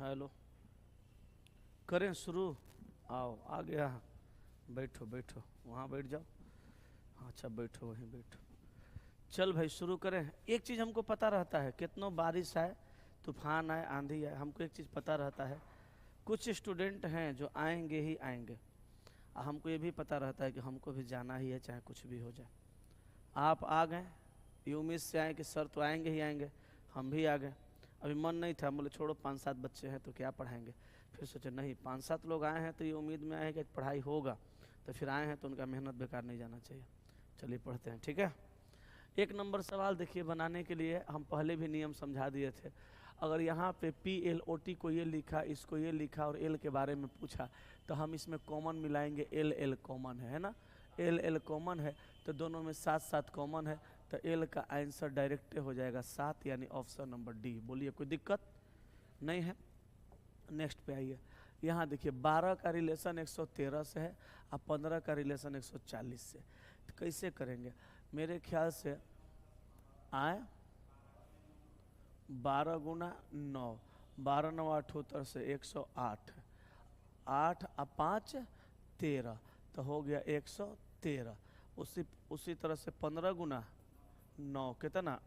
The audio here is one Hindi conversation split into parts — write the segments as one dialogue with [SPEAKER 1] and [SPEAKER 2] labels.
[SPEAKER 1] हेलो। करें शुरू। आओ आ गया। बैठो बैठो, वहाँ बैठ जाओ। हाँ, अच्छा बैठो, वहीं बैठो। चल भाई शुरू करें। एक चीज़ हमको पता रहता है, कितनों बारिश आए, तूफान आए, आंधी आए, हमको एक चीज़ पता रहता है, कुछ स्टूडेंट हैं जो आएंगे ही आएंगे। हमको ये भी पता रहता है कि हमको भी जाना ही है, चाहे कुछ भी हो जाए। आप आ गए, ये उम्मीद से आए कि सर तो आएंगे ही आएंगे। हम भी आ गए। अभी मन नहीं था, बोले छोड़ो 5-7 बच्चे हैं तो क्या पढ़ाएंगे। फिर सोचे नहीं, 5-7 लोग आए हैं तो ये उम्मीद में आए कि पढ़ाई होगा, तो फिर आए हैं तो उनका मेहनत बेकार नहीं जाना चाहिए। चलिए पढ़ते हैं, ठीक है। 1 नंबर सवाल देखिए, बनाने के लिए हम पहले भी नियम समझा दिए थे। अगर यहाँ पे PLOT को ये लिखा, इसको ये लिखा और L के बारे में पूछा, तो हम इसमें कॉमन मिलाएंगे। LL कॉमन है ना, LL कॉमन है, तो दोनों में 7-7 कॉमन है, तो L का आंसर डायरेक्ट हो जाएगा 7, यानी ऑप्शन नंबर डी। बोलिए कोई दिक्कत नहीं है। नेक्स्ट पे आइए। यहाँ देखिए 12 का रिलेशन 113 से है और 15 का रिलेशन 140 से। तो कैसे करेंगे, मेरे ख्याल से आए 12 गुना 9, 12 9 78 से 108, 8 और 5 13, तो हो गया 113। उसी तरह से 15 गुना 9 कितना,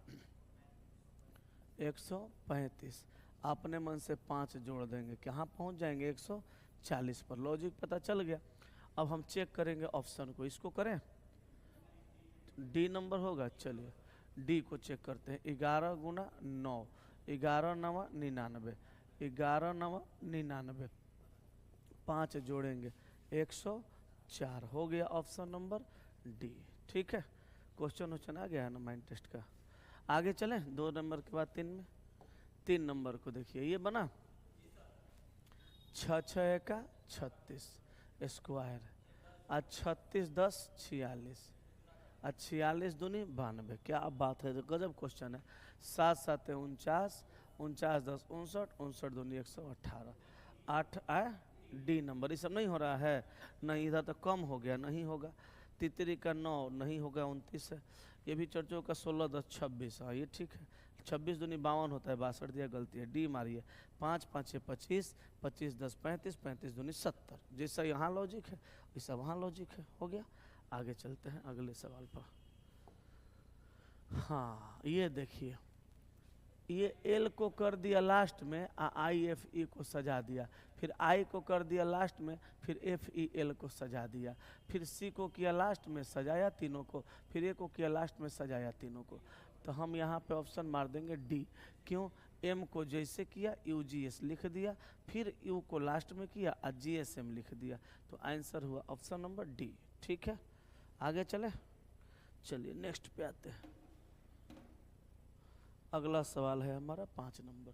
[SPEAKER 1] 135। अपने मन से 5 जोड़ देंगे, कहाँ पहुँच जाएंगे 140 पर। लॉजिक पता चल गया। अब हम चेक करेंगे ऑप्शन को, इसको करें डी नंबर होगा। चलिए डी को चेक करते हैं। 11 गुना 9, 11 9 99, 11 9 99, 5 जोड़ेंगे 104, हो गया ऑप्शन नंबर डी। ठीक है, क्वेश्चन आ गया है ना माइंड टेस्ट का। आगे चलें 2 नंबर के बाद 3 में। 3 नंबर को देखिए, ये बना 6 6 का 36 स्क्वायर, 36 10 46, 46 दूनी 92। क्या अब बात है, गजब क्वेश्चन है। 7 7 49, 49 10 59, 59 दूनी 118, 8 आए डी नंबर। ये सब नहीं हो रहा है, नहीं इधर तो कम हो गया, नहीं होगा। तितरी का 9 नहीं होगा, 29 है। ये भी चर्चों का 16 10 26, हाँ ये ठीक है। 26 दूनी 52 होता है, 62 दिया, गलती है। डी मारिए, 5 5 6 25, 25 10 35, 35 दूनी 70। जैसा यहाँ लॉजिक है वैसा वहाँ लॉजिक है, हो गया। आगे चलते हैं अगले सवाल पर। हाँ ये देखिए, ये एल को कर दिया लास्ट में, IFE को सजा दिया, फिर आई को कर दिया लास्ट में, फिर FEL को सजा दिया, फिर सी को किया लास्ट में, सजाया तीनों को, फिर ए को किया लास्ट में, सजाया तीनों को। तो हम यहाँ पे ऑप्शन मार देंगे डी। क्यों, एम को जैसे किया UGS लिख दिया, फिर यू को लास्ट में किया और GSM लिख दिया, तो आंसर हुआ ऑप्शन नंबर डी। ठीक है, आगे चले। चलिए नेक्स्ट पे आते हैं। अगला सवाल है हमारा 5 नंबर।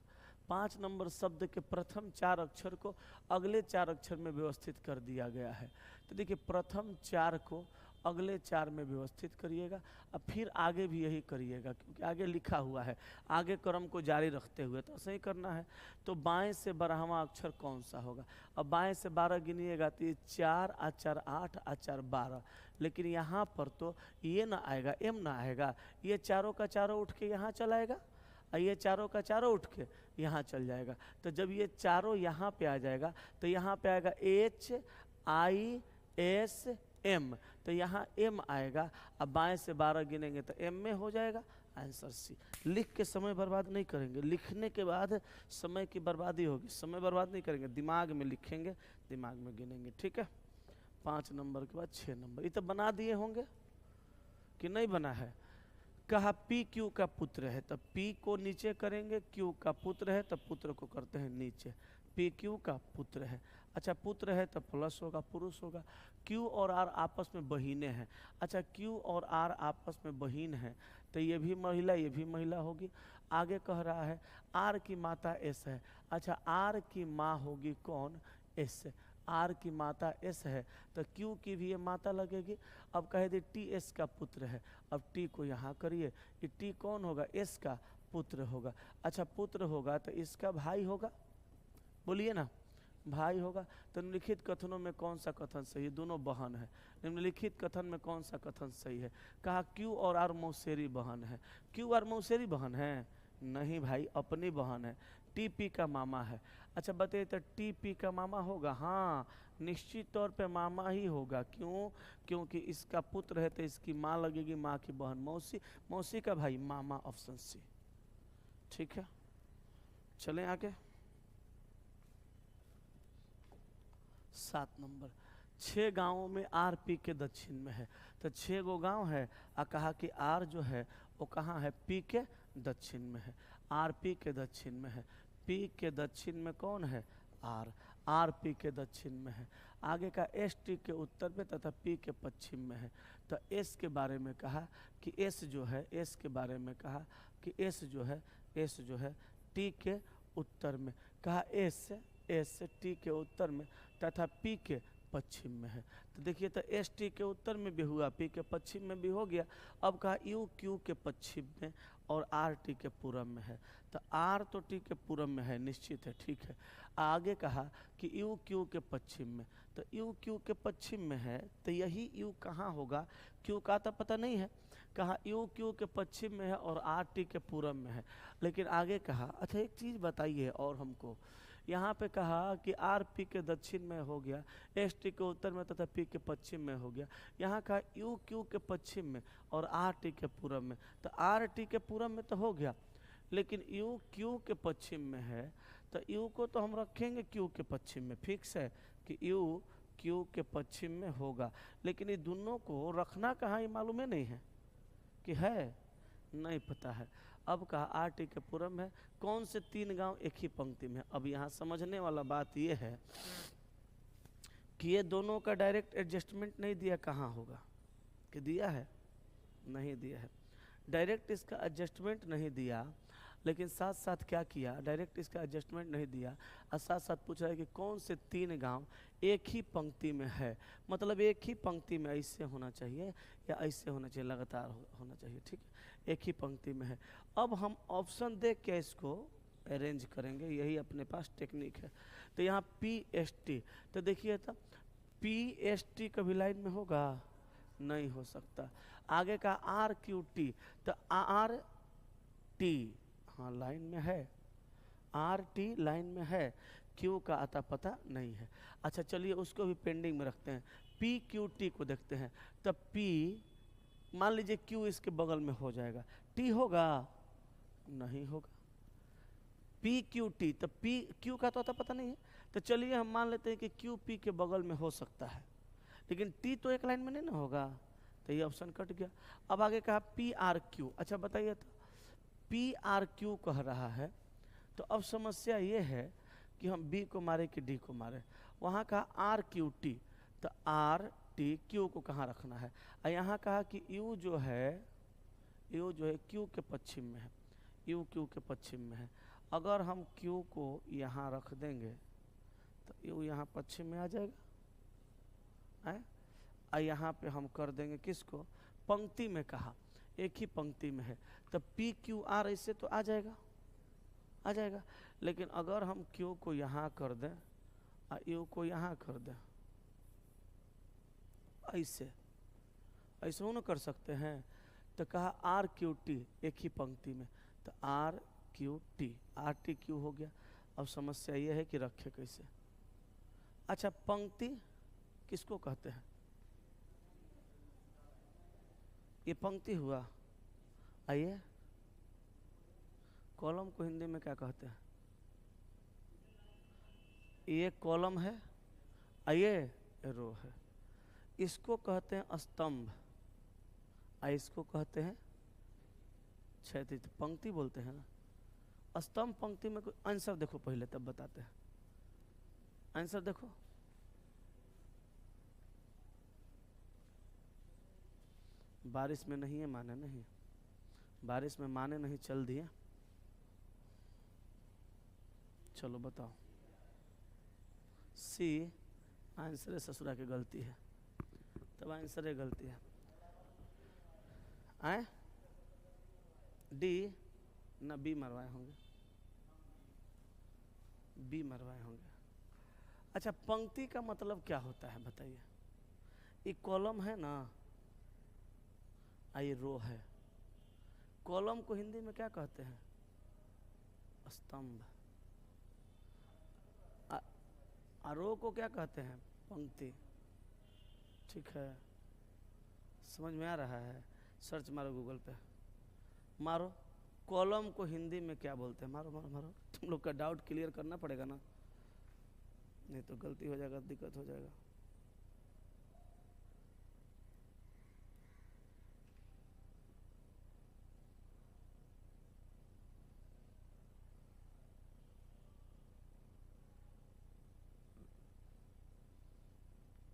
[SPEAKER 1] 5 नंबर शब्द के प्रथम 4 अक्षर को अगले 4 अक्षर में व्यवस्थित कर दिया गया है। तो देखिए प्रथम 4 को अगले 4 में व्यवस्थित करिएगा और फिर आगे भी यही करिएगा, क्योंकि आगे लिखा हुआ है, आगे क्रम को जारी रखते हुए तो ऐसे ही करना है। तो बाएं से 12वां अक्षर कौन सा होगा। अब बाएं से 12 गिनिएगा तो ये 4 और 4 8 और 4 12, लेकिन यहाँ पर तो ये ना आएगा, एम ना आएगा, ये चारों का चारों उठ के यहाँ चला आएगा और ये चारों का चारों उठ के यहाँ चल जाएगा। तो जब ये चारों यहाँ पे आ जाएगा तो यहाँ पे आएगा HISM, तो यहाँ M आएगा। अब बाएं से 12 गिनेंगे तो M में हो जाएगा, आंसर सी। लिख के समय बर्बाद नहीं करेंगे, लिखने के बाद समय की बर्बादी होगी, समय बर्बाद नहीं करेंगे, दिमाग में लिखेंगे, दिमाग में गिनेंगे। ठीक है, 5 नंबर के बाद 6 नंबर। ये तो बना दिए होंगे कि नहीं बना है। कहा PQ का पुत्र है, तो P को नीचे करेंगे, Q का पुत्र है तो पुत्र को करते हैं नीचे। PQ का पुत्र है, अच्छा पुत्र है तो प्लस होगा, पुरुष होगा। Q और R आपस में बहिने हैं, अच्छा Q और R आपस में बहिन है, तो ये भी महिला ये भी महिला होगी। आगे कह रहा है R की माता S है, अच्छा R की माँ होगी कौन, S। R की माता S है तो Q की भी ये माता लगेगी। अब कह दे TS का पुत्र है, अब T को यहाँ करिए, ये T कौन होगा, S का पुत्र होगा। अच्छा पुत्र होगा तो इसका भाई होगा, बोलिए ना, भाई होगा। तो निम्नलिखित कथनों में कौन सा कथन सही है, दोनों बहन है। निम्नलिखित कथन में कौन सा कथन सही है। कहा Q और R मौसेरी बहन है। Q और मौसेरी बहन है, नहीं भाई अपनी बहन है। टीपी का मामा है। अच्छा बताइए तो टीपी का मामा होगा? हाँ, निश्चित तौर पे मामा ही होगा। क्यों? क्योंकि इसका पुत्र है तो इसकी माँ लगेगी, माँ की बहन मौसी, मौसी का भाई मामा, ऑप्शन सी। ठीक है, चलें आगे। 7 नंबर, 6 गांवों में आर पी के दक्षिण में है। तो 6 गो गांव है और कहा कि आर जो है वो कहाँ है? पी के दक्षिण में है, आर पी के दक्षिण में है। पी के दक्षिण में कौन है? आर, आर पी के दक्षिण में है। आगे का एस टी के उत्तर में तथा पी के पश्चिम में है। तो एस के बारे में कहा कि एस जो है, एस के बारे में कहा कि एस जो है, एस जो है टी के उत्तर में, कहा एस, एस टी के उत्तर में तथा पी के पश्चिम में है। तो देखिए तो एस टी के उत्तर में भी हुआ, पी के पश्चिम में भी हो गया। अब कहा यू क्यू के पश्चिम में और आर टी के पूरब में है। तो आर तो टी के पूरब में है, निश्चित है, ठीक है। आगे कहा कि यू क्यू के पश्चिम में, तो यू क्यू के पश्चिम में है तो यही यू कहाँ होगा? क्यू का तो पता नहीं है। कहा यू क्यू के पश्चिम में है और आर टी के पूरब में है। लेकिन आगे कहा, अच्छा एक चीज़ बताइए और हमको, यहाँ पे कहा कि आर पी के दक्षिण में हो गया, एस टी के उत्तर में तथा पी के पश्चिम में हो गया। यहाँ कहा यू क्यू के पश्चिम में और आर टी के पूरब में। तो आर टी के पूरब में तो हो गया, लेकिन यू क्यू के पश्चिम में है तो यू को तो हम रखेंगे क्यू के पश्चिम में, फिक्स है कि यू क्यू के पश्चिम में होगा। लेकिन ये दोनों को रखना कहाँ ये मालूम है नहीं है कि है, नहीं पता है। अब कहा आर टी के पूरब है। कौन से 3 गांव एक ही पंक्ति में है? अब यहाँ समझने वाला बात ये है कि ये दोनों का डायरेक्ट एडजस्टमेंट नहीं दिया, कहाँ होगा कि दिया है? नहीं दिया है, डायरेक्ट इसका एडजस्टमेंट नहीं दिया। लेकिन साथ साथ क्या किया? डायरेक्ट इसका एडजस्टमेंट नहीं दिया और साथ साथ पूछ रहा है कि कौन से 3 गांव एक ही पंक्ति में है। मतलब एक ही पंक्ति में ऐसे होना चाहिए या ऐसे होना चाहिए, लगातार होना चाहिए, ठीक है, एक ही पंक्ति में है। अब हम ऑप्शन देख के इसको अरेंज करेंगे, यही अपने पास टेक्निक है। तो यहाँ पी एस टी, तो देखिए तो पी एस टी कभी लाइन में होगा? नहीं हो सकता। आगे का आर क्यू टी, तो आर टी हाँ लाइन में है, आर टी लाइन में है, क्यू का आता पता नहीं है। अच्छा चलिए उसको भी पेंडिंग में रखते हैं। पी क्यू टी को देखते हैं। तब पी, मान लीजिए क्यू इसके बगल में हो जाएगा, टी होगा? नहीं होगा। पी क्यू टी, तो पी क्यू का तो आता पता नहीं है। तो चलिए हम मान लेते हैं कि क्यू पी के बगल में हो सकता है, लेकिन टी तो एक लाइन में नहीं ना होगा, तो ये ऑप्शन कट गया। अब आगे कहा पी आर क्यू। अच्छा बताइए तो पी आर क्यू कह रहा है, तो अब समस्या ये है कि हम बी को मारे कि डी को मारे। वहाँ कहा आर क्यू टी, तो आर टी क्यू को कहाँ रखना है? और यहाँ कहा कि यू जो है, यू जो है क्यू के पश्चिम में है, यू क्यू के पश्चिम में है। अगर हम क्यू को यहाँ रख देंगे तो यू यहाँ पश्चिम में आ जाएगा है? और यहाँ पे हम कर देंगे किसको? पंक्ति में कहा, एक ही पंक्ति में है, तो पी क्यू आर ऐसे तो आ जाएगा, आ जाएगा। लेकिन अगर हम क्यू को यहाँ कर दें और यू को यहाँ कर दें, ऐसे ऐसे हो ना कर सकते हैं। तो कहा आर क्यू टी एक ही पंक्ति में, तो R Q T, R T Q हो गया। अब समस्या ये है कि रखे कैसे? अच्छा पंक्ति किसको कहते हैं? ये पंक्ति हुआ। आइए कॉलम को हिंदी में क्या कहते हैं? ये कॉलम है, आइए रो है। इसको कहते हैं स्तंभ, इसको कहते हैं क्षैतिज। पंक्ति बोलते हैं ना। स्तंभ पंक्ति में कोई आंसर देखो पहले, तब बताते हैं। आंसर देखो, बारिश में नहीं है, माने नहीं, बारिश में माने नहीं, चल दिए। चलो बताओ। सी आंसर है, ससुरा की गलती है, तब आंसर है गलती है। आए डी ना बी मरवाए होंगे, बी मरवाए होंगे। अच्छा पंक्ति का मतलब क्या होता है बताइए? ये कॉलम है ना, ये रो है। कॉलम को हिंदी में क्या कहते हैं? स्तंभ। रो को क्या कहते हैं? पंक्ति। ठीक है, समझ में आ रहा है? सर्च मारो गूगल पे, मारो कॉलम को हिंदी में क्या बोलते हैं, मारो मारो मारो। तुम लोग का डाउट क्लियर करना पड़ेगा ना, नहीं तो गलती हो जाएगा, दिक्कत हो जाएगा।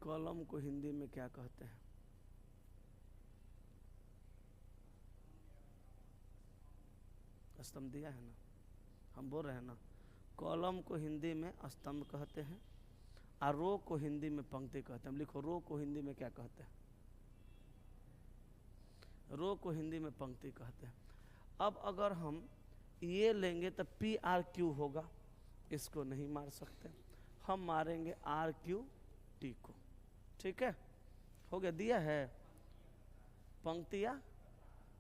[SPEAKER 1] कॉलम को हिंदी में क्या कहते हैं? स्तंभ दिया है ना, हम बोल रहे हैं ना, कॉलम को हिंदी में स्तंभ कहते हैं और रो को हिंदी में पंक्ति कहते हैं। हम लिखो, रो को हिंदी में क्या कहते हैं? रो को हिंदी में पंक्ति कहते हैं। अब अगर हम ये लेंगे तो पी आर क्यू होगा, इसको नहीं मार सकते, हम मारेंगे आर क्यू टी को। ठीक है, हो गया, दिया है पंक्ति या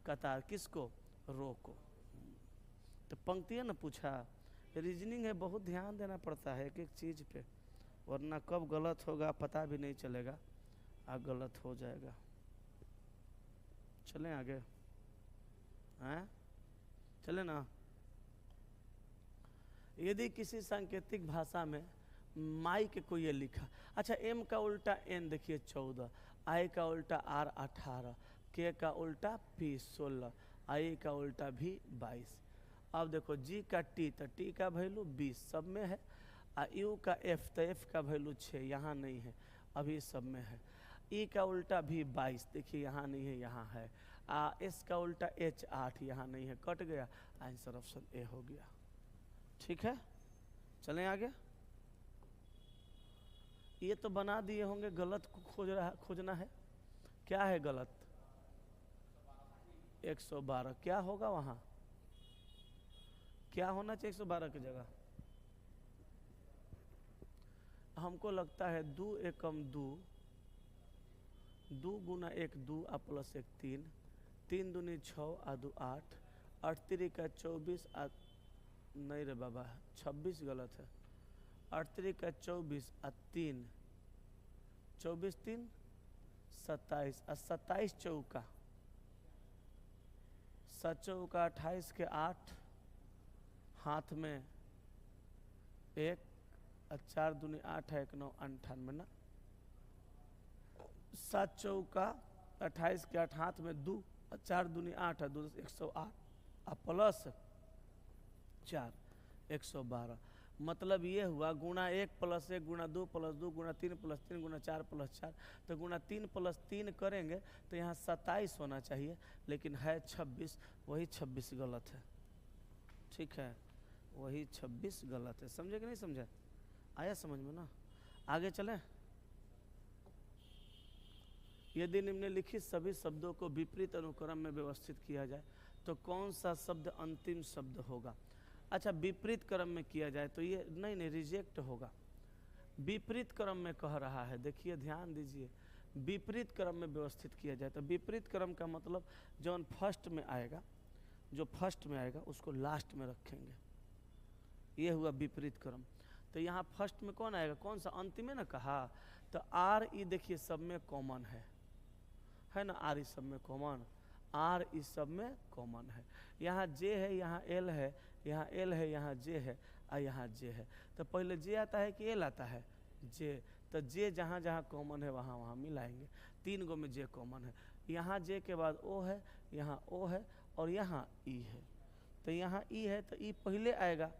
[SPEAKER 1] कतार, किसको? रो को। तो पंक्तियाँ ना पूछा, रीजनिंग है, बहुत ध्यान देना पड़ता है एक एक चीज़ पे, वरना कब गलत होगा पता भी नहीं चलेगा, गलत हो जाएगा। चलें आगे, हैं? चले ना। यदि किसी सांकेतिक भाषा में माई के कोई ये लिखा, अच्छा एम का उल्टा एन देखिए 14, आई का उल्टा आर 18, के का उल्टा पी 16, आई का उल्टा भी 22। अब देखो जी का टी, तो टी का वैल्यू 20 सब में है, यू का एफ, तो एफ का वैल्यू 6 यहाँ नहीं है, अभी सब में है। ई का उल्टा भी 22, देखिए यहाँ नहीं है, यहाँ है। एस का उल्टा एच 8, यहाँ नहीं है, कट गया, आंसर ऑप्शन ए हो गया। ठीक है, चलें आगे। ये तो बना दिए होंगे, गलत को खोजना है। क्या है गलत? 112। क्या होगा वहाँ? क्या होना चाहिए 112 की जगह? हमको लगता है 2 एकम 2, 2 गुना 1 2 आ प्लस 1 3, 3 दूनी 6 आ 2 8, 8 3 का 24 आ, नहीं रे बाबा 26 गलत है, 8 3 का 24 आ 3, 24 3 27 आ 27 चौका 7 चौका 28 के 8, हाथ में 1, 4 दूनी 8 है 1 9 98 ना, 7 चौका 28 के 8, हाथ में 2, 4 दूनी 8 है 2 108 प्लस 4 112। मतलब ये हुआ गुणा 1 प्लस 1 गुणा 2 प्लस 2 गुणा 3 प्लस 3 गुणा 4 प्लस 4, तो गुणा 3 प्लस 3 करेंगे तो यहाँ 27 होना चाहिए, लेकिन है 26, वही 26 गलत है। ठीक है, वही 26 गलत है। समझे कि नहीं समझे? आया समझ में ना? आगे चलें। यदि निम्नलिखित सभी शब्दों को विपरीत अनुक्रम में व्यवस्थित किया जाए तो कौन सा शब्द अंतिम शब्द होगा? अच्छा, विपरीत क्रम में किया जाए तो ये नहीं रिजेक्ट होगा। विपरीत क्रम में कह रहा है, देखिए ध्यान दीजिए, विपरीत क्रम में व्यवस्थित किया जाए तो विपरीत क्रम का मतलब जो फर्स्ट में आएगा, जो फर्स्ट में आएगा उसको लास्ट में रखेंगे, ये हुआ विपरीत क्रम। तो यहाँ फर्स्ट में कौन आएगा? कौन सा? अंतिम में ना कहा, तो आर ई देखिए सब में कॉमन है ना, आर ई सब में कॉमन, आर ई सब में कॉमन है। यहाँ जे है, यहाँ एल है, यहाँ एल है, यहाँ जे है और यहाँ जे है। तो पहले जे आता है कि एल आता है? जे। तो जे जहाँ जहाँ कॉमन है वहाँ वहाँ मिलाएंगे, 3 गो में जे कॉमन है। यहाँ जे के बाद ओ है, यहाँ ओ है और यहाँ ई है, तो यहाँ ई है तो ई पहले आएगा,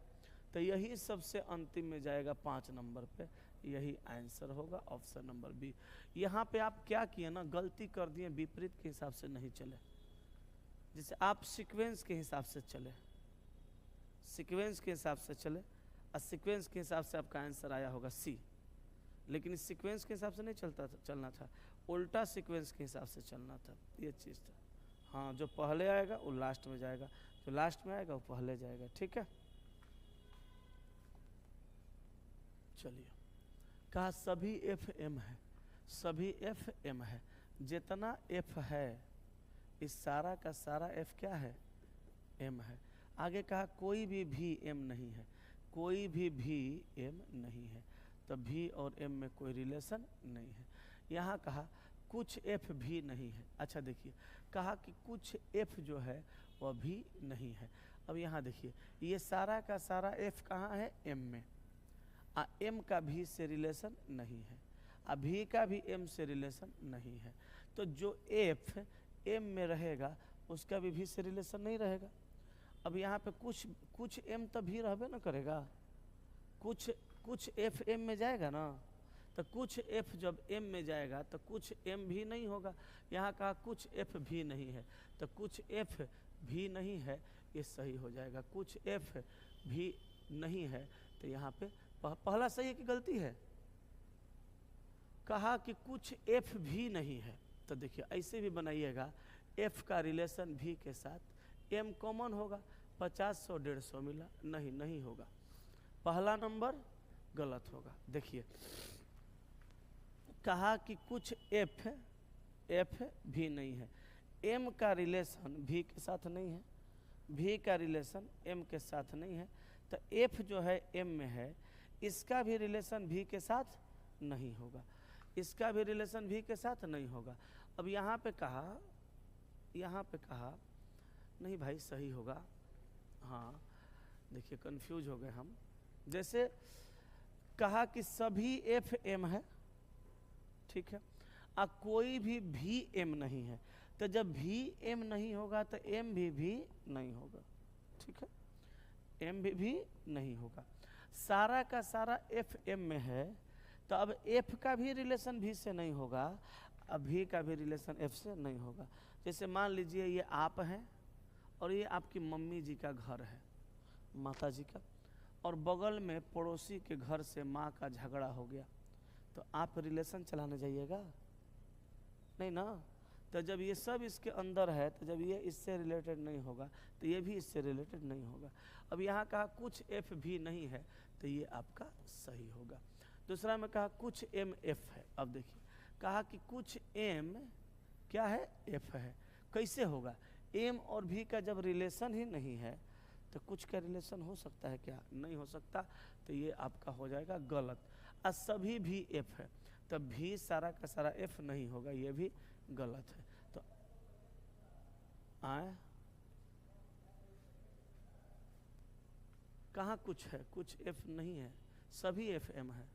[SPEAKER 1] तो यही सबसे अंतिम में जाएगा 5 नंबर पे, यही आंसर होगा ऑप्शन नंबर बी। यहाँ पे आप क्या किए ना, गलती कर दिए, विपरीत के हिसाब से नहीं चले, जैसे आप सीक्वेंस के हिसाब से चले, सीक्वेंस के हिसाब से चले और सीक्वेंस के हिसाब से आपका आंसर आया होगा सी, लेकिन इस सीक्वेंस के हिसाब से नहीं चलना था, उल्टा सीक्वेंस के हिसाब से चलना था, ये चीज़ था। हाँ, जो पहले आएगा वो लास्ट में जाएगा, जो लास्ट में आएगा वो पहले जाएगा। ठीक है, चलिए। कहा सभी एफ एम है, सभी एफ एम है, जितना एफ है इस सारा का सारा एफ क्या है? एम है। आगे कहा कोई भी एम नहीं है, कोई भी एम नहीं है, तो भी और एम में कोई रिलेशन नहीं है। यहाँ कहा कुछ एफ भी नहीं है। अच्छा देखिए, कहा कि कुछ एफ जो है वह भी नहीं है। अब यहाँ देखिए, ये सारा का सारा एफ कहाँ है? एम में। एम का भी से रिलेशन नहीं है, भी का भी एम से रिलेशन नहीं है। तो जो एफ एम में रहेगा उसका भी से रिलेशन नहीं रहेगा। अब यहाँ पे कुछ एम तो भी रहबे ना करेगा, कुछ एफ एम में जाएगा ना, तो कुछ एफ जब एम में जाएगा तो कुछ एम भी नहीं होगा। यहाँ कहा कुछ एफ भी नहीं है, तो कुछ एफ भी नहीं है, ये सही हो जाएगा। कुछ एफ भी नहीं है, तो यहाँ पे पहला सही है कि गलती है? कहा कि कुछ एफ भी नहीं है, तो देखिए ऐसे भी बनाइएगा, एफ का रिलेशन भी के साथ एम कॉमन होगा, 50 100 150 मिला, नहीं होगा। पहला नंबर गलत होगा। देखिए, कहा कि कुछ एफ भी नहीं है, एम का रिलेशन भी के साथ नहीं है, भी का रिलेशन एम के साथ नहीं है, तो एफ जो है एम में है, इसका भी रिलेशन भी के साथ नहीं होगा, इसका भी रिलेशन भी के साथ नहीं होगा। अब यहाँ पे कहा नहीं भाई सही होगा। हाँ देखिए, कंफ्यूज हो गए हम। जैसे कहा कि सभी एफ एम है, ठीक है, कोई भी एम नहीं है, तो जब भी एम नहीं होगा तो एम भी नहीं होगा, ठीक है, एम भी नहीं होगा। सारा का सारा एफ एम में है, तो अब एफ का भी रिलेशन भी से नहीं होगा, अब भी का भी रिलेशन एफ से नहीं होगा। जैसे मान लीजिए ये आप हैं और ये आपकी मम्मी जी का घर है, माता जी का, और बगल में पड़ोसी के घर से माँ का झगड़ा हो गया, तो आप रिलेशन चलाने जाइएगा नहीं ना। तो जब ये सब इसके अंदर है, तो जब ये इससे रिलेटेड नहीं होगा तो ये भी इससे रिलेटेड नहीं होगा। अब यहाँ कहा कुछ एफ भी नहीं है, तो ये आपका सही होगा। दूसरा में कहा कुछ एम एफ है। अब देखिए, कहा कि कुछ एम क्या है? एफ है। कैसे होगा? एम और भी का जब रिलेशन ही नहीं है तो कुछ का रिलेशन हो सकता है क्या? नहीं हो सकता, तो ये आपका हो जाएगा गलत। सभी भी एफ है, तब भी सारा का सारा एफ नहीं होगा, ये भी गलत है। तो कहाँ कुछ है? कुछ एफ नहीं है, सभी एफ एम है।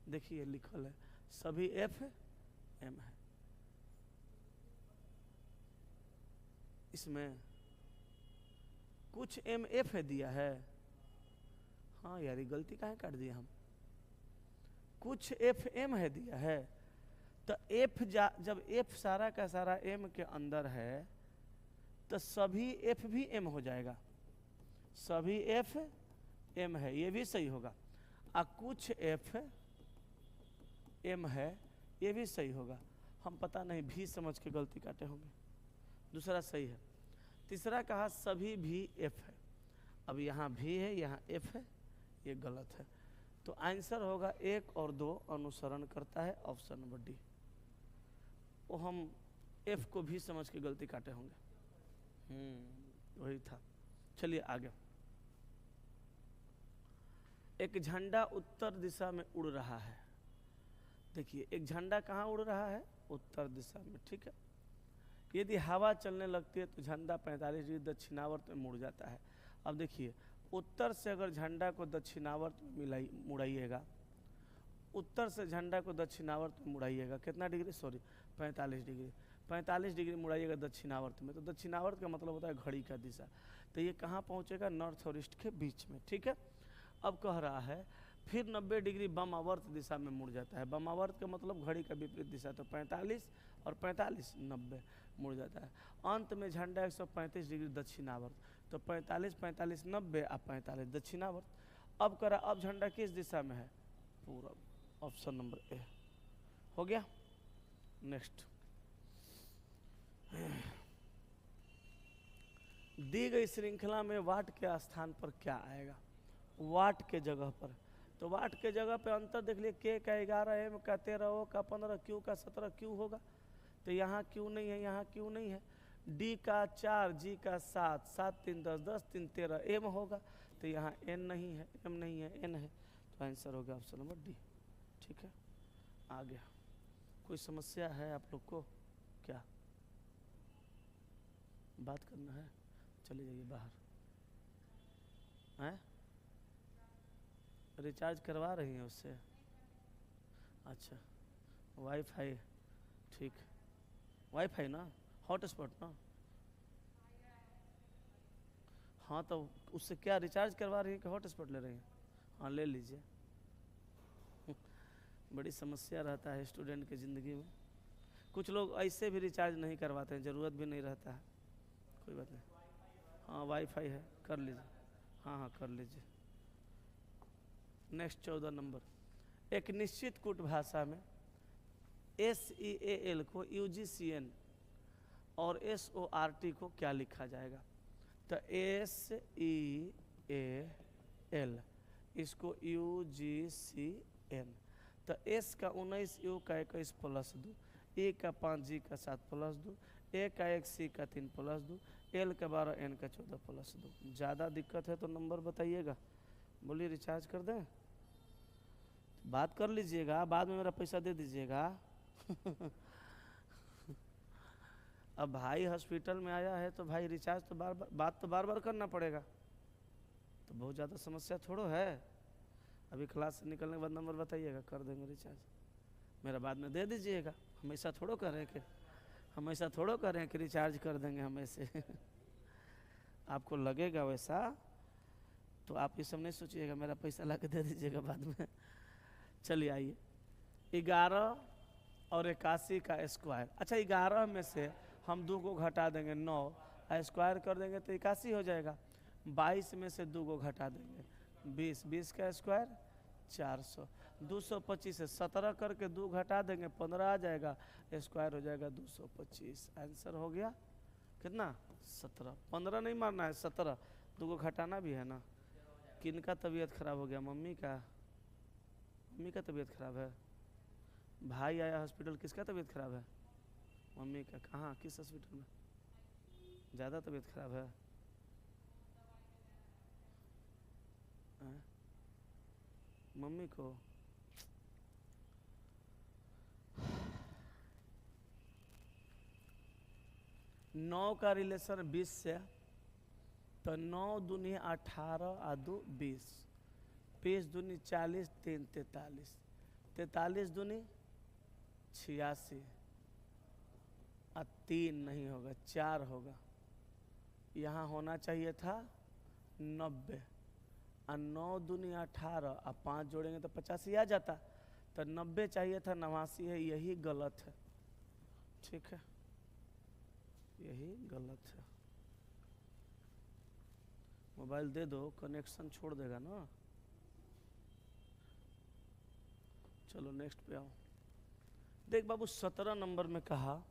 [SPEAKER 1] देखिए लिखल है सभी एफ एम है। इसमें कुछ एम एफ है दिया है। हाँ यार, ये गलती काहे काट दिया हम? कुछ एफ एम है दिया है, तो एफ जब एफ सारा का सारा एम के अंदर है तो सभी एफ भी एम हो जाएगा, सभी एफ एम है, ये भी सही होगा। कुछ एफ एम है, ये भी सही होगा। हम पता नहीं भी समझ के गलती काटे होंगे। दूसरा सही है। तीसरा कहा सभी भी एफ है। अब यहाँ भी है, यहाँ एफ है, ये गलत है। तो आंसर होगा 1 और 2 अनुसरण करता है, ऑप्शन नंबर डी। वो हम एफ को भी समझ के गलती काटे होंगे। वही था। चलिए आगे। एक झंडा उत्तर दिशा में उड़ रहा है। देखिए, एक झंडा कहाँ उड़ रहा है? उत्तर दिशा में, ठीक है। यदि हवा चलने लगती है तो झंडा 45 डिग्री दक्षिणावर्त में मुड़ जाता है। अब देखिए, उत्तर से अगर झंडा को दक्षिणावर्त में मुड़ाइएगा, उत्तर से झंडा को दक्षिणावर्त में मुड़ाइएगा, कितना डिग्री? Sorry, 45 degree. 45 डिग्री मुड़ाइएगा दक्षिणावर्त में, तो दक्षिणावर्त का मतलब होता है घड़ी का दिशा। तो ये कहाँ पहुँचेगा? नॉर्थ और ईस्ट के बीच में, ठीक है। अब कह रहा है फिर 90 डिग्री वामावर्त दिशा में मुड़ जाता है। वामावर्त का मतलब घड़ी का विपरीत दिशा, तो 45 और 45 90 मुड़ जाता है। अंत में झंडा 135 डिग्री दक्षिणावर्त, तो 45 45 90 और 45 दक्षिणावर्त। अब करा, अब झंडा किस दिशा में है? पूरब। ऑप्शन नंबर ए हो गया। नेक्स्ट, दी गई श्रृंखला में वाट के स्थान पर क्या आएगा? वाट के जगह पर, तो वाट के जगह पे अंतर देख लिए, के का 11, एम का 13, ओ का 15, क्यू का 17, क्यू होगा, तो यहाँ क्यू नहीं है, यहाँ क्यू नहीं है। डी का 4, जी का 7, 7 3 10, 10 3 13, एम होगा, तो यहाँ एन नहीं है, एम नहीं है, एन है। तो आंसर हो गया ऑप्शन नंबर डी। ठीक है, आ गया। कोई समस्या है आप लोग को क्या? बात करना है? चले जाइए बाहर। हैं? रिचार्ज करवा रही हैं उससे? अच्छा, वाईफाई, ठीक। वाईफाई ना, हॉटस्पॉट ना? हाँ, तो उससे क्या रिचार्ज करवा रही हैं कि हॉटस्पॉट ले रही हैं? हाँ, ले लीजिए। बड़ी समस्या रहता है स्टूडेंट की ज़िंदगी में। कुछ लोग ऐसे भी रिचार्ज नहीं करवाते हैं, ज़रूरत भी नहीं रहता है। कोई बात नहीं। हाँ, वाईफाई है, कर लीजिए। हाँ हाँ, कर लीजिए। Next 14 number. एक निश्चित कूट भाषा में SEAL को UGCN और SORT को क्या लिखा जाएगा? तो SEAL, इसको UGCN। तो S का 19, U का 21 प्लस 2, E का 5, G का 7 प्लस 2, A का 1, C का 3 प्लस 2, L का 12, N का 14 प्लस 2। ज़्यादा दिक्कत है तो नंबर बताइएगा। बोलिए, रिचार्ज कर दें? बात कर लीजिएगा, बाद में मेरा पैसा दे दीजिएगा। अब भाई हॉस्पिटल में आया है तो भाई रिचार्ज तो बात तो बार बार करना पड़ेगा। तो बहुत ज़्यादा समस्या थोड़ो है। अभी क्लास से निकलने के बाद नंबर बताइएगा, कर देंगे रिचार्ज। मेरा बाद में दे दीजिएगा। हमेशा थोड़ो कर रहे हैं कि रिचार्ज कर देंगे हम ऐसे। आपको लगेगा वैसा तो आप ये सब नहीं सोचिएगा, मेरा पैसा ला के दे दीजिएगा बाद में। चलिए आइए, 11 और 81 का स्क्वायर। अच्छा, 11 में से हम 2 को घटा देंगे, 9 स्क्वायर कर देंगे तो 81 हो जाएगा। 22 में से 2 को घटा देंगे, 20, 20 का स्क्वायर 400। 225 से 17 करके 2 घटा देंगे, 15 आ जाएगा, स्क्वायर हो जाएगा 225। आंसर हो गया कितना? 17। 15 नहीं मारना है, 17। 2 को घटाना भी है ना। किनका तबीयत खराब हो गया? मम्मी का? मम्मी का तबीयत खराब है? भाई आया हॉस्पिटल, किसका तबीयत खराब है? मम्मी का। कहाँ, किस हॉस्पिटल में? ज़्यादा तबीयत खराब है? मम्मी को 9 का रिलेशन 20 से, तो 9 दूनी 18 आ 2 20, 20 दूनी 40, 3 43, 43 दूनी 86, 3 नहीं होगा, 4 होगा। यहाँ होना चाहिए था 90, 9 दूनी 18 और 5 जोड़ेंगे तो 85 आ जाता। तो 90 चाहिए था, 89 है, यही गलत है। ठीक है, यही गलत है। मोबाइल दे दो, कनेक्शन छोड़ देगा ना। चलो नेक्स्ट पे आओ। देख बाबू, 17 नंबर में कहा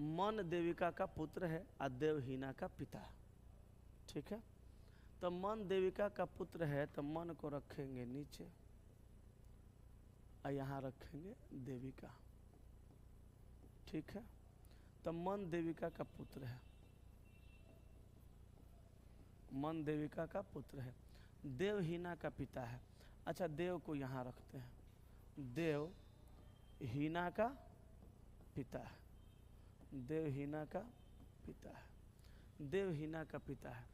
[SPEAKER 1] मन देविका का पुत्र है और देवहीना का पिता। ठीक है, तो मन देविका का पुत्र है तो मन को रखेंगे नीचे और यहाँ रखेंगे देविका। ठीक है, तो मन देविका का पुत्र है, मन देविका का पुत्र है, देवहीना का पिता है। अच्छा, देव को यहाँ रखते हैं, देव हीना का पिता है, देवहीना का पिता है, देवहीना का पिता है।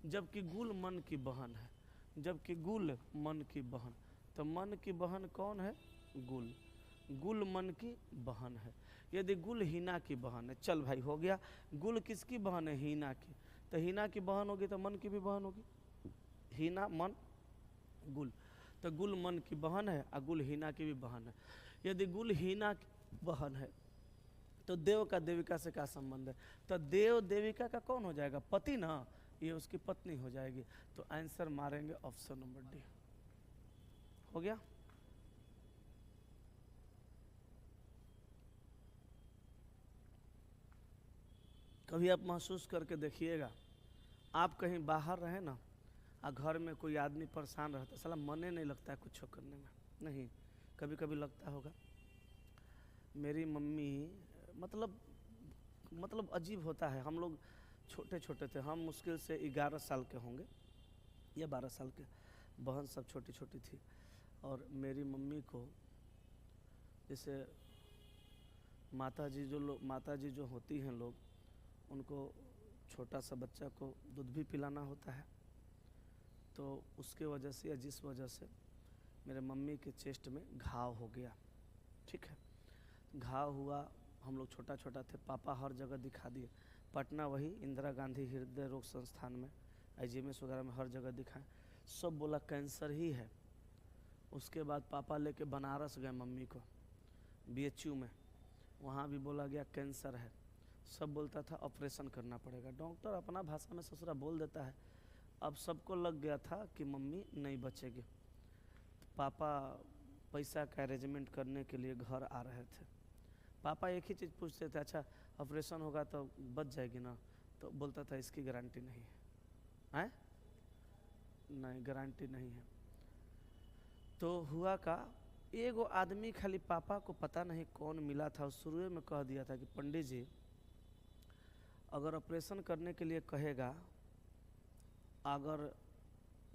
[SPEAKER 1] जबकि गुल मन की बहन है, जबकि गुल मन की बहन, तो मन की बहन कौन है? गुल। गुल मन की बहन है। यदि गुल हीना की बहन है, चल भाई हो गया, गुल किसकी बहन है? हीना की। तो हीना की बहन होगी तो मन की भी बहन होगी, हीना मन गुल। तो गुल मन की बहन है और गुल हीना की भी बहन है। यदि गुल हीना की बहन है तो देव का देविका से क्या संबंध है? तो देव देविका का कौन हो जाएगा? पति ना, ये उसकी पत्नी हो जाएगी। तो आंसर मारेंगे ऑप्शन नंबर डी। हो गया। कभी आप महसूस करके देखिएगा, आप कहीं बाहर रहे ना और घर में कोई आदमी परेशान रहता, साला मने नहीं लगता है कुछ करने में। नहीं, कभी कभी लगता होगा। मेरी मम्मी मतलब अजीब होता है। हम लोग छोटे छोटे थे, हम मुश्किल से 11 साल के होंगे या 12 साल के। बहन सब छोटी छोटी थी। और मेरी मम्मी को जैसे माता जी जो होती हैं लोग, उनको छोटा सा बच्चा को दूध भी पिलाना होता है। तो उसके वजह से या जिस वजह से मेरे मम्मी के चेस्ट में घाव हो गया। ठीक है, घाव हुआ, हम लोग छोटा छोटा थे, पापा हर जगह दिखा दिए, पटना वही इंदिरा गांधी हृदय रोग संस्थान में, IGMS वगैरह में हर जगह दिखाएं, सब बोला कैंसर ही है। उसके बाद पापा लेके बनारस गए मम्मी को BHU में, वहाँ भी बोला गया कैंसर है। सब बोलता था ऑपरेशन करना पड़ेगा। डॉक्टर अपना भाषा में ससुरा बोल देता है। अब सबको लग गया था कि मम्मी नहीं बचेगी। तो पापा पैसा का अरेंजमेंट करने के लिए घर आ रहे थे। पापा एक ही चीज़ पूछते थे, अच्छा ऑपरेशन होगा तो बच जाएगी ना? तो बोलता था इसकी गारंटी नहीं है। नहीं, गारंटी नहीं है। तो हुआ का, एगो आदमी खाली पापा को पता नहीं कौन मिला था, शुरू में कह दिया था कि पंडित जी अगर ऑपरेशन करने के लिए कहेगा, अगर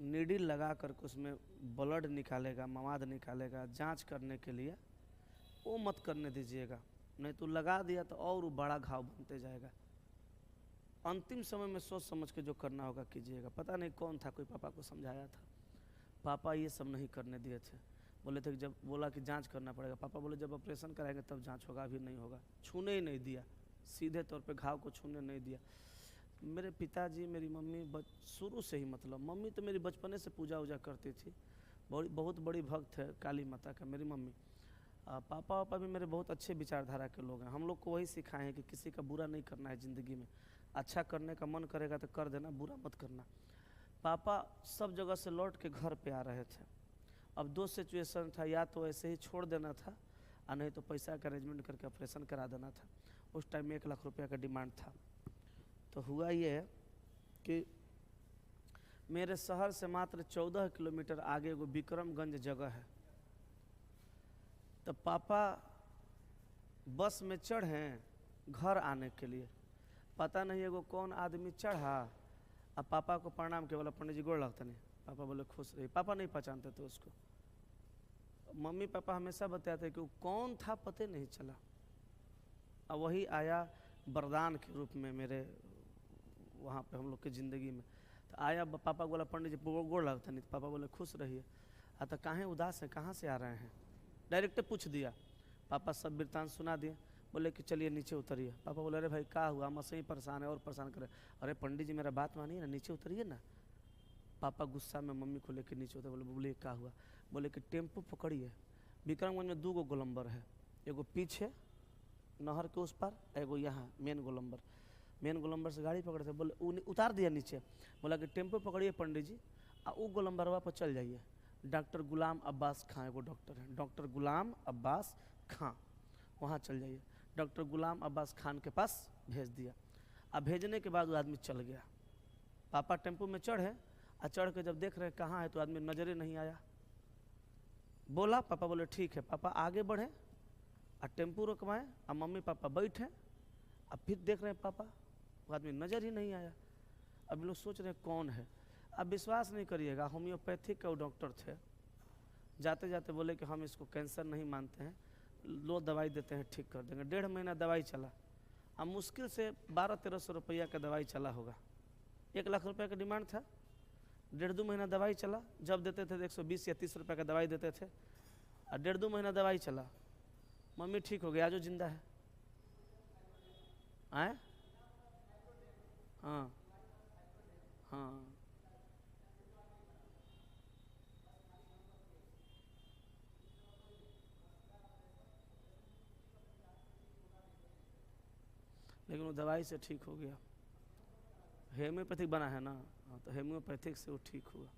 [SPEAKER 1] नीडल लगा करके उसमें ब्लड निकालेगा, मवाद निकालेगा जांच करने के लिए, वो मत करने दीजिएगा, नहीं तो लगा दिया तो और बड़ा घाव बनते जाएगा। अंतिम समय में सोच समझ के जो करना होगा कीजिएगा। पता नहीं कौन था, कोई पापा को समझाया था। पापा ये सब नहीं करने दिए थे। बोले थे कि जब बोला कि जांच करना पड़ेगा, पापा बोले जब ऑपरेशन कराएंगे तब जांच होगा, अभी नहीं होगा। छूने ही नहीं दिया, सीधे तौर पे घाव को छूने नहीं दिया। मेरे पिताजी, मेरी मम्मी शुरू से ही, मतलब मम्मी तो मेरी बचपने से पूजा वूजा करती थी, बहुत बड़ी भक्त है काली माता का मेरी मम्मी। पापा भी मेरे बहुत अच्छे विचारधारा के लोग हैं। हम लोग को वही सिखाए हैं कि किसी का बुरा नहीं करना है ज़िंदगी में, अच्छा करने का मन करेगा तो कर देना, बुरा मत करना। पापा सब जगह से लौट के घर पे आ रहे थे। अब दो सिचुएशन था, या तो ऐसे ही छोड़ देना था और नहीं तो पैसा का अरेंजमेंट करके ऑपरेशन करा देना था। उस टाइम में 1 लाख रुपया का डिमांड था। तो हुआ ये कि मेरे शहर से मात्र 14 किलोमीटर आगे एगो विक्रमगंज जगह है। तो पापा बस में चढ़े घर आने के लिए, पता नहीं एगो कौन आदमी चढ़ा अब पापा को प्रणाम के बोला, पंडित जी गोड़ लगता नहीं। पापा बोले खुश रही। पापा नहीं पहचानते थे उसको। मम्मी पापा हमेशा बताते कि वो कौन था पता नहीं चला। अब वही आया वरदान के रूप में मेरे वहाँ पे हम लोग की ज़िंदगी में। तो आया, पापा बोला पंडित जी गोड़ लगता नहीं। पापा बोले खुश रहिए। तो कहाँ उदास है, कहाँ से आ रहे हैं, डायरेक्ट पूछ दिया। पापा सब वृत्तांत सुना दिए। बोले कि चलिए नीचे उतरिए। पापा बोले अरे भाई क्या हुआ, हम ऐसे ही परेशान है और परेशान करे। अरे पंडित जी मेरा बात मानिए ना, नीचे उतरिए ना। पापा गुस्सा में मम्मी को लेकर नीचे उतर। बोले क्या हुआ? बोले कि टेम्पो पकड़िए, विक्रमगंज में 2 गोलंबर है, एगो पीछे नहर के उस पार, एगो यहाँ मेन गोलंबर से गाड़ी पकड़े थे। बोले उतार दिया नीचे। बोला कि टेम्पो पकड़िए पंडित जी और वो गोलंबरवा पर चल जाइए। डॉक्टर गुलाम अब्बास खां एगो डॉक्टर है, डॉक्टर गुलाम अब्बास खां, वहाँ चल जाइए। डॉक्टर गुलाम अब्बास खान के पास भेज दिया। अब भेजने के बाद वो आदमी चल गया। पापा टेम्पो में चढ़े और चढ़ के जब देख रहे कहाँ है तो आदमी नजरे नहीं आया। बोला, पापा बोले ठीक है। पापा आगे बढ़े और टेम्पो रुकवाएं और मम्मी पापा बैठे। अब फिर देख रहे हैं पापा, वो आदमी नजर ही नहीं आया। अब लोग सोच रहे हैं कौन है। अब विश्वास नहीं करिएगा, होम्योपैथिक के वो डॉक्टर थे। जाते जाते बोले कि हम इसको कैंसर नहीं मानते हैं, लो दवाई देते हैं ठीक कर देंगे। 1.5 महीना दवाई चला। अब मुश्किल से 1200-1300 रुपया का दवाई चला होगा। 1 लाख रुपये का डिमांड था। 1.5-2 महीना दवाई चला। जब देते थे 120 या 30 रुपये का दवाई देते थे और 1.5-2 महीना दवाई चला। मम्मी ठीक हो गई, आज वो जिंदा है। आए? हाँ हाँ। लेकिन वो दवाई से ठीक हो गया। हेम्योपैथिक बना है ना, हाँ, तो हेम्योपैथिक से वो ठीक हुआ।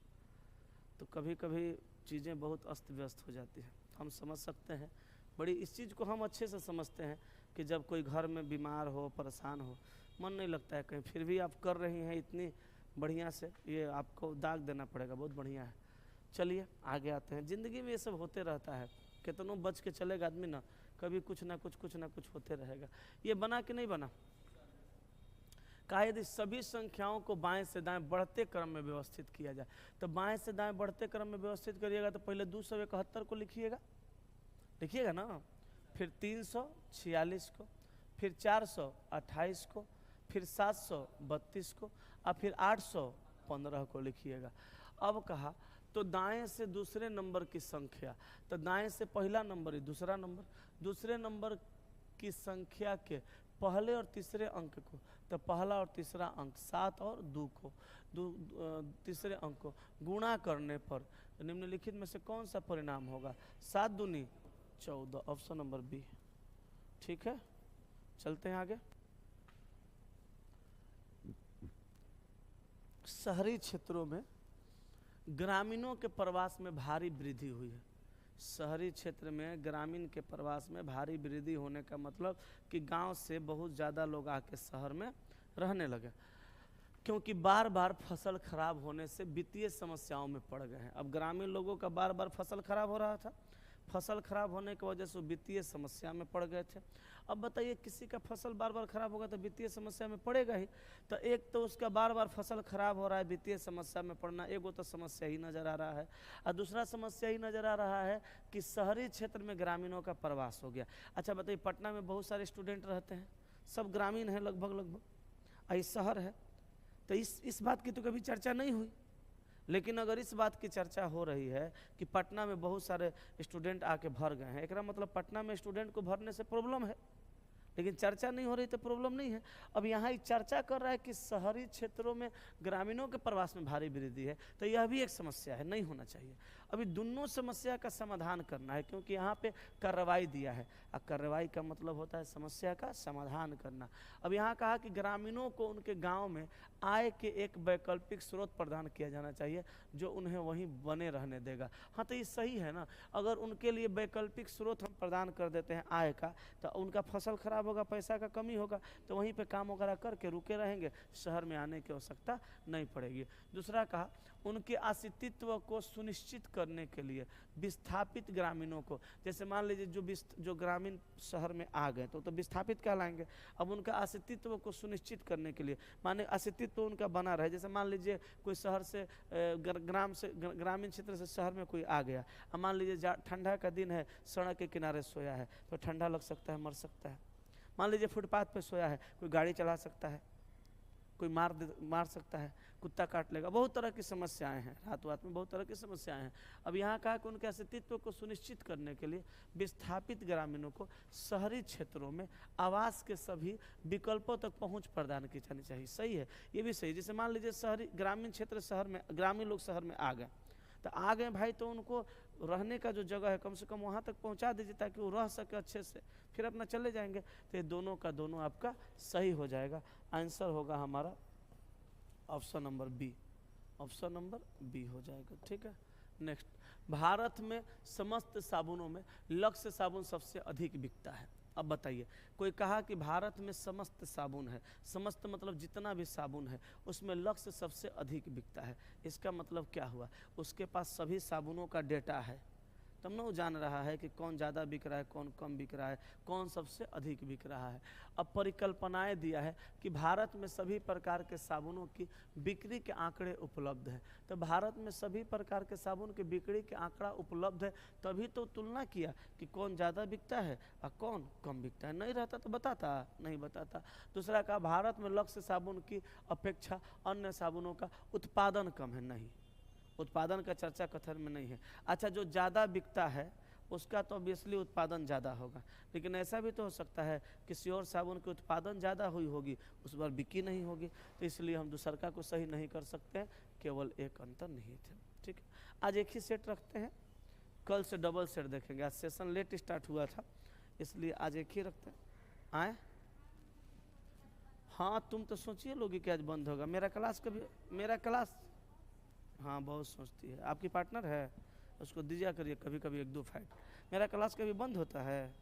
[SPEAKER 1] तो कभी कभी चीज़ें बहुत अस्त व्यस्त हो जाती हैं, हम समझ सकते हैं। बड़ी इस चीज़ को हम अच्छे से समझते हैं कि जब कोई घर में बीमार हो, परेशान हो, मन नहीं लगता है कहीं, फिर भी आप कर रही हैं इतनी बढ़िया से, ये आपको दाग देना पड़ेगा, बहुत बढ़िया है। चलिए आगे आते हैं। ज़िंदगी में ये सब होते रहता है, कितनों बच के चलेगा आदमी ना, कभी कुछ ना कुछ होते रहेगा। ये बना कि नहीं बना? कहा यदि सभी संख्याओं को बाएं से दाएं बढ़ते क्रम में व्यवस्थित किया जाए, तो बाएं से दाएं बढ़ते क्रम में व्यवस्थित करिएगा तो पहले 271 को लिखिएगा ना, फिर 346 को, फिर 428 को, फिर 732 को और फिर 815 को लिखिएगा। अब कहा तो दाएं से दूसरे नंबर की संख्या, तो दाएं से पहला नंबर ही दूसरे नंबर की संख्या के पहले और तीसरे अंक को, तो पहला और तीसरा अंक 7 और 2 को तीसरे अंक को गुणा करने पर निम्नलिखित में से कौन सा परिणाम होगा? 7 दूनी 14, ऑप्शन नंबर बी। ठीक है, चलते हैं आगे। शहरी क्षेत्रों में ग्रामीणों के प्रवास में भारी वृद्धि हुई है। शहरी क्षेत्र में ग्रामीण के प्रवास में भारी वृद्धि होने का मतलब कि गांव से बहुत ज़्यादा लोग आके शहर में रहने लगे, क्योंकि बार बार फसल खराब होने से वित्तीय समस्याओं में पड़ गए हैं। अब ग्रामीण लोगों का बार बार फसल खराब हो रहा था, फसल खराब होने की वजह से वित्तीय समस्या में पड़ गए थे। अब बताइए, किसी का फसल बार बार खराब होगा तो वित्तीय समस्या में पड़ेगा ही। तो एक तो उसका बार बार फसल खराब हो रहा है, वित्तीय समस्या में पड़ना, एगो तो समस्या ही नज़र आ रहा है। और दूसरा समस्या ही नज़र आ रहा है कि शहरी क्षेत्र में ग्रामीणों का प्रवास हो गया। अच्छा बताइए, पटना में बहुत सारे स्टूडेंट रहते हैं, सब ग्रामीण हैं लगभग, और शहर है, तो इस बात की तो कभी चर्चा नहीं हुई। लेकिन अगर इस बात की चर्चा हो रही है कि पटना में बहुत सारे स्टूडेंट आके भर गए हैं, एक मतलब पटना में स्टूडेंट को भरने से प्रॉब्लम है, लेकिन चर्चा नहीं हो रही तो प्रॉब्लम नहीं है। अब यहाँ चर्चा कर रहा है कि शहरी क्षेत्रों में ग्रामीणों के प्रवास में भारी वृद्धि है, तो यह भी एक समस्या है, नहीं होना चाहिए। अभी दोनों समस्या का समाधान करना है, क्योंकि यहाँ पे कार्रवाई दिया है, और कार्रवाई का मतलब होता है समस्या का समाधान करना। अब यहाँ कहा कि ग्रामीणों को उनके गाँव में आय के एक वैकल्पिक स्रोत प्रदान किया जाना चाहिए जो उन्हें वहीं बने रहने देगा। हाँ, तो ये सही है ना। अगर उनके लिए वैकल्पिक स्रोत हम प्रदान कर देते हैं आय का, तो उनका फसल खराब होगा, पैसा का कमी होगा, तो वहीं पे काम वगैरह करके रुके रहेंगे, शहर में आने की आवश्यकता नहीं पड़ेगी। दूसरा कहा, उनके अस्तित्व को सुनिश्चित करने के लिए विस्थापित ग्रामीणों को, जैसे मान लीजिए जो ग्रामीण शहर में आ गए तो विस्थापित कहलाएंगे। अब उनका अस्तित्व को सुनिश्चित करने के लिए, माने अस्तित्व उनका बना रहे, जैसे मान लीजिए कोई शहर से ग्रामीण क्षेत्र से शहर में कोई आ गया, अब मान लीजिए ठंडा का दिन है, सड़क के किनारे सोया है तो ठंडा लग सकता है, मर सकता है। मान लीजिए फुटपाथ पे सोया है, कोई गाड़ी चला सकता है, कोई मार सकता है, कुत्ता काट लेगा, बहुत तरह की समस्याएं हैं, रात में बहुत तरह की समस्याएं हैं। अब यहाँ कहा कि उनके अस्तित्व को सुनिश्चित करने के लिए विस्थापित ग्रामीणों को शहरी क्षेत्रों में आवास के सभी विकल्पों तक पहुँच प्रदान की जानी चाहिए। सही है, ये भी सही। जैसे मान लीजिए ग्रामीण क्षेत्र शहर में, ग्रामीण लोग शहर में आ गए, तो आ गए भाई, तो उनको रहने का जो जगह है कम से कम वहाँ तक पहुँचा दीजिए ताकि वो रह सके अच्छे से, फिर अपना चले जाएंगे। तो ये दोनों का दोनों आपका सही हो जाएगा। आंसर होगा हमारा option number B, option number B हो जाएगा। ठीक है, नेक्स्ट। भारत में समस्त साबुनों में लक्स साबुन सबसे अधिक बिकता है। अब बताइए, कोई कहा कि भारत में समस्त साबुन है, समस्त मतलब जितना भी साबुन है उसमें लक्स सबसे अधिक बिकता है, इसका मतलब क्या हुआ? उसके पास सभी साबुनों का डेटा है, तब ना वो जान रहा है कि कौन ज़्यादा बिक रहा है, कौन कम बिक रहा है, कौन सबसे अधिक बिक रहा है। अब परिकल्पनाएं दिया है कि भारत में सभी प्रकार के साबुनों की बिक्री के आंकड़े उपलब्ध हैं, तो भारत में सभी प्रकार के साबुन की बिक्री के आंकड़ा उपलब्ध है, तभी तो तुलना किया कि कौन ज़्यादा बिकता है और कौन कम बिकता है। नहीं रहता तो बताता, नहीं बताता। दूसरा कहा, भारत में लक्स साबुन की अपेक्षा अन्य साबुनों का उत्पादन कम है। नहीं, उत्पादन का चर्चा कथन में नहीं है। अच्छा, जो ज़्यादा बिकता है उसका तो ऑब्वियसली उत्पादन ज़्यादा होगा, लेकिन ऐसा भी तो हो सकता है किसी और साबुन की उत्पादन ज़्यादा हुई होगी, उस बार बिकी नहीं होगी, तो इसलिए हम दूसरा को सही नहीं कर सकते हैं, केवल एक अंतर नहीं थे। ठीक है, आज एक ही सेट रखते हैं, कल से डबल सेट देखेंगे। आज सेशन लेट स्टार्ट हुआ था, इसलिए आज एक ही रखते हैं। आए हाँ, तुम तो सोचिए लोगी कि आज बंद होगा। मेरा क्लास हाँ बहुत सोचती है। आपकी पार्टनर है, उसको दीजिए करिए कभी कभी 1-2 फाइट। मेरा क्लास कभी बंद होता है?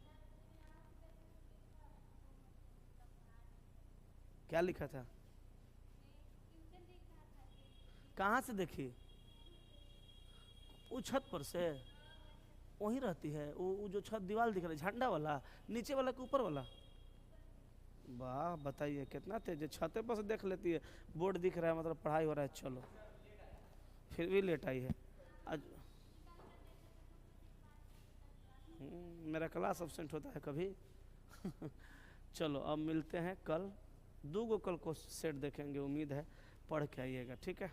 [SPEAKER 1] क्या लिखा था? कहाँ से देखी? वो छत पर से वहीं रहती है, वो जो छत दीवार दिख रहा है, झंडा वाला, नीचे वाला कि ऊपर वाला? वाह बताइए कितना तेज है, छते पर से देख लेती है, बोर्ड दिख रहा है मतलब पढ़ाई हो रहा है। चलो फिर भी लेट आई है आज। मेरा क्लास अब्सेंट होता है कभी। चलो अब मिलते हैं कल, 2 गो कल को सेट देखेंगे, उम्मीद है पढ़ के आइएगा, ठीक है।